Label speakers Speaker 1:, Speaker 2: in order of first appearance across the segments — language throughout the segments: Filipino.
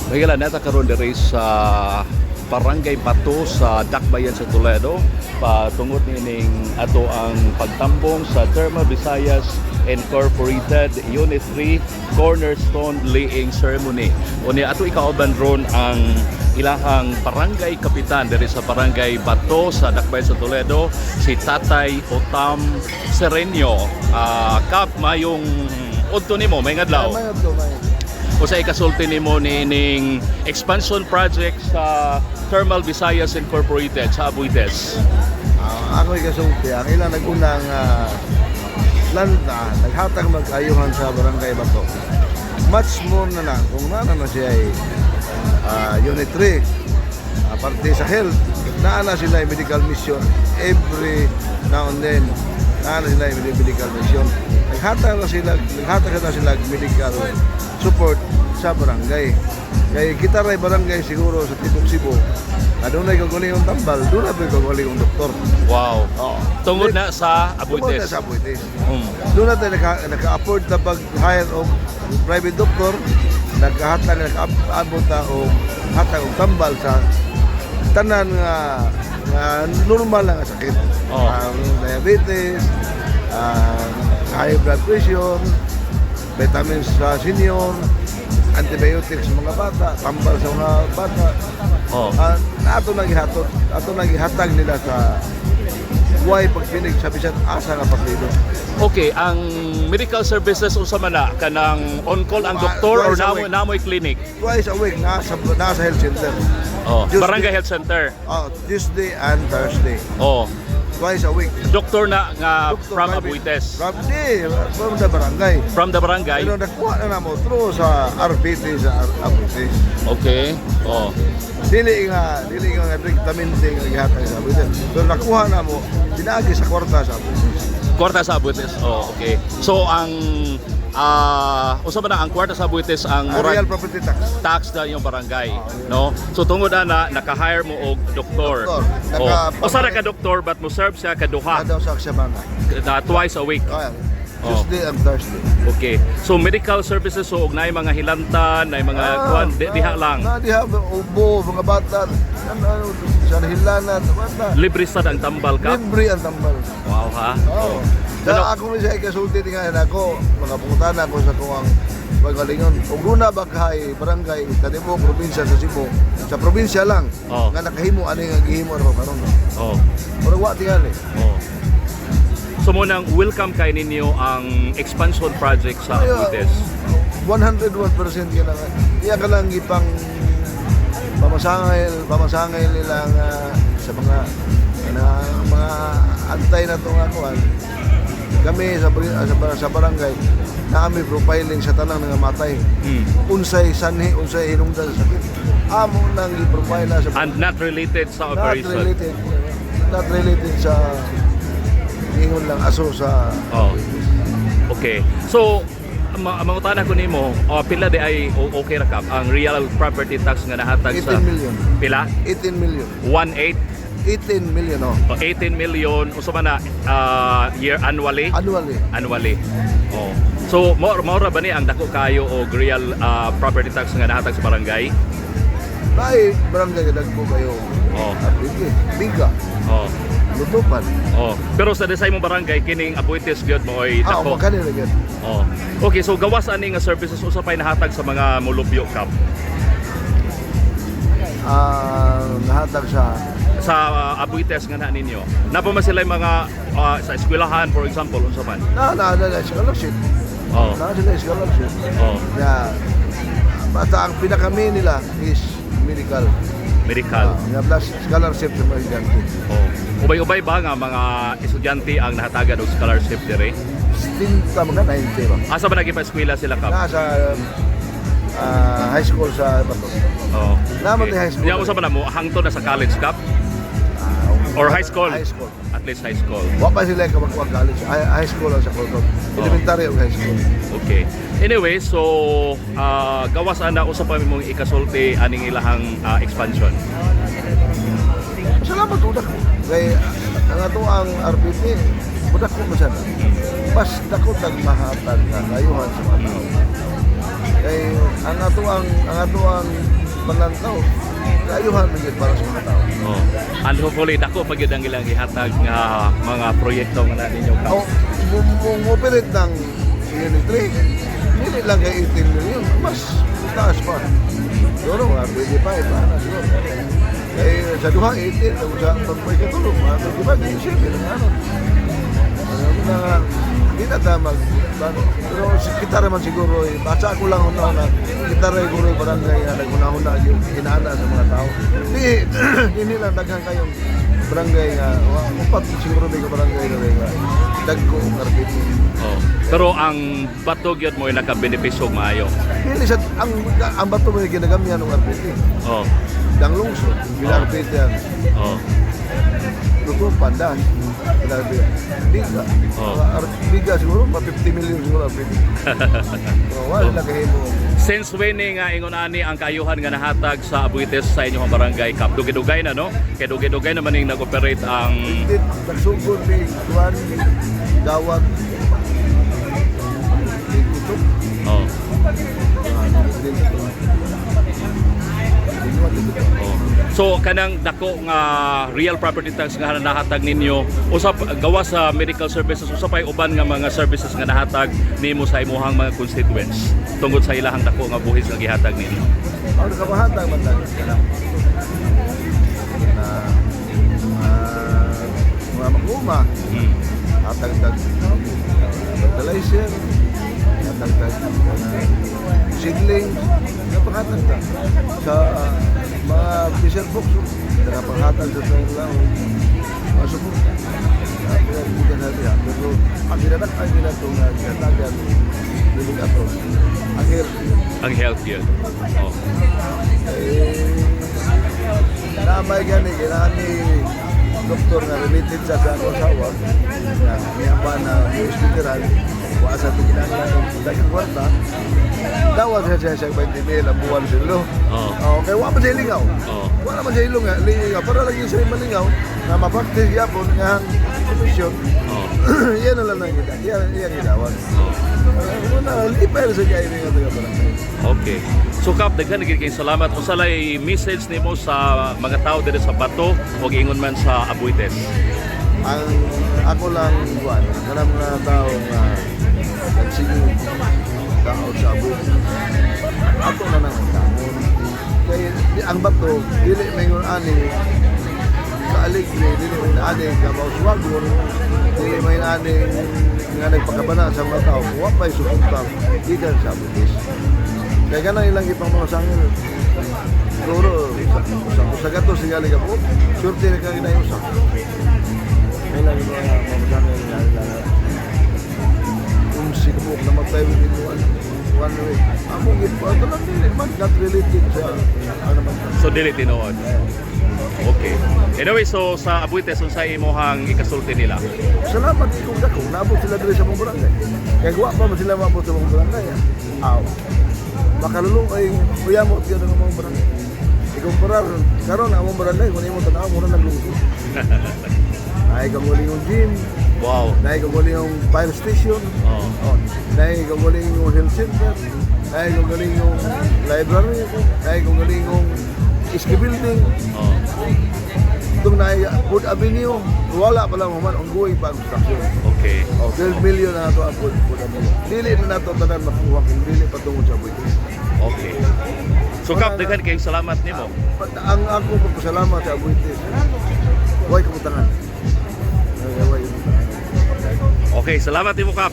Speaker 1: Mahila nata karon diri sa Barangay Bato sa Dakbayan sa Toledo patungod nining ato ang pagtambong sa Therma Visayas Incorporated Unit 3 cornerstone-laying ceremony. Unya ato ikauban ron ang ilahang barangay kapitan diri sa Barangay Bato sa Dakbayan sa Toledo, si Tatay Otam Cereño. Kap mayong udto nimo may ngadlaw. O sa ikasulti nimo nining expansion project sa Therma Visayas Incorporated sa Aboitiz.
Speaker 2: Ako ikasulti ang ilang nagunang lanta naghatag mag-ayuhan sa Barangay Bato. Much more na lang kung na siya ay Unit 3 parte sa health, naana sila ay medical mission every now and then. Naana sila ay medical mission. Naghatag na sila medical support sa barangay. Kaya kita ray barangay siguro sa Tibok Cebu. Adunay kagaling yung tambal, doon na kagaling yung doktor.
Speaker 1: Wow. Tungod na sa Aboitiz.
Speaker 2: Tungod na sa Aboitiz. Doon na tayo naka-afford na pag-hire o private doctor, naka-abot na o hatag o tambal sa tanan nga normal lang sakit. Diabetes, high blood pressure, vitamins sa senior, antibiotics sa mga bata, tambal sa mga bata. Ato nang ihatag nila sa buhay pagpinig sa bisan asa nga partido.
Speaker 1: Okay, ang medical services usa man na kanang on-call ang doktor or namoy clinic?
Speaker 2: Twice a week nasa health center.
Speaker 1: Barangay Health Center.
Speaker 2: Tuesday and Thursday. Twice a week.
Speaker 1: Doktor na nga from Aboitiz.
Speaker 2: From the barangay.
Speaker 1: From the barangay.
Speaker 2: Pero nakuha na namo through sa RPT sa Aboitiz.
Speaker 1: Okay.
Speaker 2: Dili nga directamente nga gihatag sa Aboitiz. So nakuha na mo pinaagi sa kwarta sa Aboitiz.
Speaker 1: Kwarta sa Aboitiz. Okay. So ang usa ba na ang kwarta sa Aboitiz ang
Speaker 2: real property
Speaker 1: tax na yung barangay, no? So tungod na naka-hire mo og doktor. Usa ra ka doktor but mo serve siya kaduha.
Speaker 2: Kada sa semana.
Speaker 1: Twice a week.
Speaker 2: Tuesday and Thursday.
Speaker 1: Okay. So medical services so og naay mga hilantan, naay mga kuan diha lang.
Speaker 2: Diha ubo mga bata. Sa hilanan, bata.
Speaker 1: Libre sa ang tambal ka?
Speaker 2: Libre ang tambal.
Speaker 1: Wow ha.
Speaker 2: Sa ako ni sa ikasulti nga ako, mga pungutan ako sa kuwang pagalingon. Ug una baghay barangay kanimo probinsya sa Cebu. Sa probinsya lang nga nakahimo ani nga gihimo ro karon. Pero wa tingali. So munang welcome kay ninyo ang expansion project sa Aboitiz. 101% kailangan. Iya ka lang ipang pamasangay nila sa mga antay na itong akuan. Kami sa barangay na kami profiling sa tanang nga matay. Unsay sanhi, unsay hinungdan sa sakit. Amo nang i-profile sa
Speaker 1: and not related sa operation.
Speaker 2: Not related sa ingon lang aso sa
Speaker 1: Okay. So mangutana ko nimo, pila di ay okay ra kap ang real property tax nga nahatag sa
Speaker 2: 18 million.
Speaker 1: Pila?
Speaker 2: 18 million. 18 million
Speaker 1: 18 million usa man na year annually. So mao ra ba ni ang dako kayo og real property tax nga nahatag sa barangay?
Speaker 2: Dai barangay dagko kayo. Biga. Lutupan.
Speaker 1: Pero sa desay mo barangay kining Aboitiz gyud mo oy dako.
Speaker 2: Kanila gyud.
Speaker 1: Okay, so gawas ani nga services usa pay nahatag sa mga mulupyo kap.
Speaker 2: Nahatag
Speaker 1: sa Aboitiz nga na ninyo. Napa man sila mga sa eskwelahan for example unsa man?
Speaker 2: Na scholarship. Na sila scholarship. Basta ang pinakami nila is medical. Plus scholarship sa mga estudyante.
Speaker 1: Ubay-ubay ba nga mga estudyante ang nahatagan og scholarship dire?
Speaker 2: Stinta mga 90 ba?
Speaker 1: Asa ba nagpa-eskwela sila kap?
Speaker 2: Nasa high school sa Bato. Naman high school.
Speaker 1: Diya mo sa mo hangtod na sa college kap? Or high school?
Speaker 2: High school.
Speaker 1: At least high school.
Speaker 2: Wa pa sila ka magkuha college. High school ang sa Colton. Elementary o high school.
Speaker 1: Okay. Anyway, so gawas ana usa pa mong ikasulti aning ilahang expansion.
Speaker 2: Salamat udak ko. Kay ang ato ang RPT, udak ko masana. Mas dako tag mahatag nga kayuhan sa mga tao. Kay ang atuang panlantaw, kaayuhan magiging para sa mga tao.
Speaker 1: Oh. And hopefully dako pag yun ang ilang ihatag nga mga proyekto nga na ninyo Kap.
Speaker 2: Operate ng Unit 3, hindi lang kay 18 million, mas taas pa. Siguro mga 25 pa na siguro. Kaya sa duha 18, sa pagpagkatulog, mga 25, 27 na ano. Hindi na tamag. Pero kita naman siguro, basa ko lang una kita rin siguro barangay na naguna-una yung inaana sa mga tao. Hindi lang daghang kayong barangay nga, upat siguro may barangay na rin nga, dagko o karbit.
Speaker 1: Oh. Pero ang bato gyud mo yung nakabenepisyo maayo.
Speaker 2: Hindi sa, ang bato mo yung ginagamyan ng karbit.
Speaker 1: Oh.
Speaker 2: Dang lungsod, ginarbit yan.
Speaker 1: Oh.
Speaker 2: Tutupan, dahil. Biga.
Speaker 1: Oh.
Speaker 2: Biga siguro, pa 50 million siguro. So, wala na kahimo.
Speaker 1: Since when nga ingon ani ang kaayuhan nga nahatag sa Aboitiz sa inyong barangay Kap? Dugay-dugay na no? Kay dugay-dugay naman ning nag-operate ang
Speaker 2: Nagsugod ni Juan, Dawat, ito.
Speaker 1: oh. Oh. So kanang dako nga real property tax nga nahatag ninyo usap gawa sa medical services usap ay uban nga mga services nga nahatag nimo sa imuhang mga constituents tungod sa ilahang dako nga buhis nga gihatag ninyo.
Speaker 2: Ang nakabahatag man lang na mga maguma hatag-tag fertilizer hatag-tag seedling napakatag sa mga fisher box nakapanghatag sa tayo lang masubok pinagbigan natin pero ang ginadak ay ginatong ginatagan bilig ato
Speaker 1: Ang health yun. Oh.
Speaker 2: Namay gani doktor nga related sa asawa na niyamba na hospital wasa ito ginagawa dagang kwarta dawa siya 20 mil ang buwan silo kaya wala man siya ilingaw wala man siya ilingaw para lagi siya malingaw na mapraktis yapon nga komisyon yan na lang kita yan ginawan lipay sa kaya nga taga barangay.
Speaker 1: Okay. So Kap, daghan naging kayong salamat. Kung salay message nimo sa mga tao dito sa Bato o ingon man sa Aboitiz.
Speaker 2: Ang ako lang buwan, kanang mga tao nga nagsigil tao sa Aboitiz. Ako na nang tamon. Kaya ang Bato, dili mayon ani sa Alegre, dili mayon ani sa Bauswagon, dili mayon ani nga nagpakabana sa mga tao. Wa pa'y suporta gikan sa Aboitiz. Kaya ganang ilang ipang mga sangil. Siguro, sa gato siya liga po, surti na ka ginayusak. May lang yung mga sangil na kung sinubok na mag-tayo dito one way. Among ito, ito lang din, not related sa ano man.
Speaker 1: So dili tinuod. Okay. Anyway, so sa Aboitiz sa imuhang ikasulti nila.
Speaker 2: Salamat kung dako, naabot sila dito sa mga barangay. Kaya guwa pa mo sila maabot sa mga barangay. Aw. Makalulong ay uyamot yun ng mga barangay. Ikumparar, karon ang mga barangay, kung hindi mo tanaw, muna naglungkot. Naikaguli yung gym,
Speaker 1: Wow.
Speaker 2: naikaguli yung fire station, naikaguli yung health center, naikaguli yung library, naikaguli yung ski building. Itong Food Avenue, wala pa lang naman, ongoing pa ang construction.
Speaker 1: Okay.
Speaker 2: 12 million na ito ang Food Avenue. Dili na ito tanan makuha kung dili patungod sa Aboitiz.
Speaker 1: Okay. So Kap, daghan kayong salamat nimo.
Speaker 2: Ang ako pagpasalamat sa Aboitiz. Huwag kamutangan.
Speaker 1: Okay, salamat nimo Kap.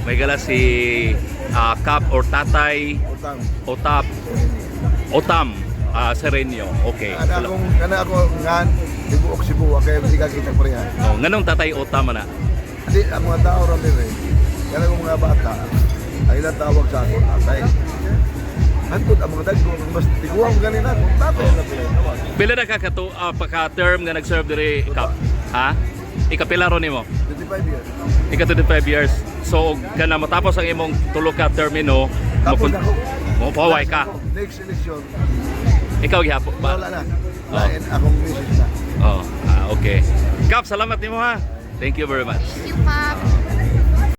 Speaker 1: May gala si Kap or Tatay Otam Cereño. Okay.
Speaker 2: Kana ako ngan Cebu kaya hindi ka kita pareha.
Speaker 1: Oh, nganong Tatay Otam na?
Speaker 2: Hindi ang mga tao ron dire. Kana kung mga bata ay ilang tawag sa ako tatay. Antod ang mga dagko mas tiguang ganina kung tatay na pila.
Speaker 1: Pila na ka pagka-term nga nag-serve dire Kap? Ha? Ikapila ron nimo?
Speaker 2: 25 years.
Speaker 1: Ika 25 years. So kana matapos ang imong tulo ka termino,
Speaker 2: Tapos ako.
Speaker 1: mo paway ka.
Speaker 2: Next election.
Speaker 1: Ikaw gihapon ba?
Speaker 2: Wala na. Lain akong misis na.
Speaker 1: Okay. Kap, salamat nimo ha. Thank you very much.
Speaker 3: Thank you, Kap.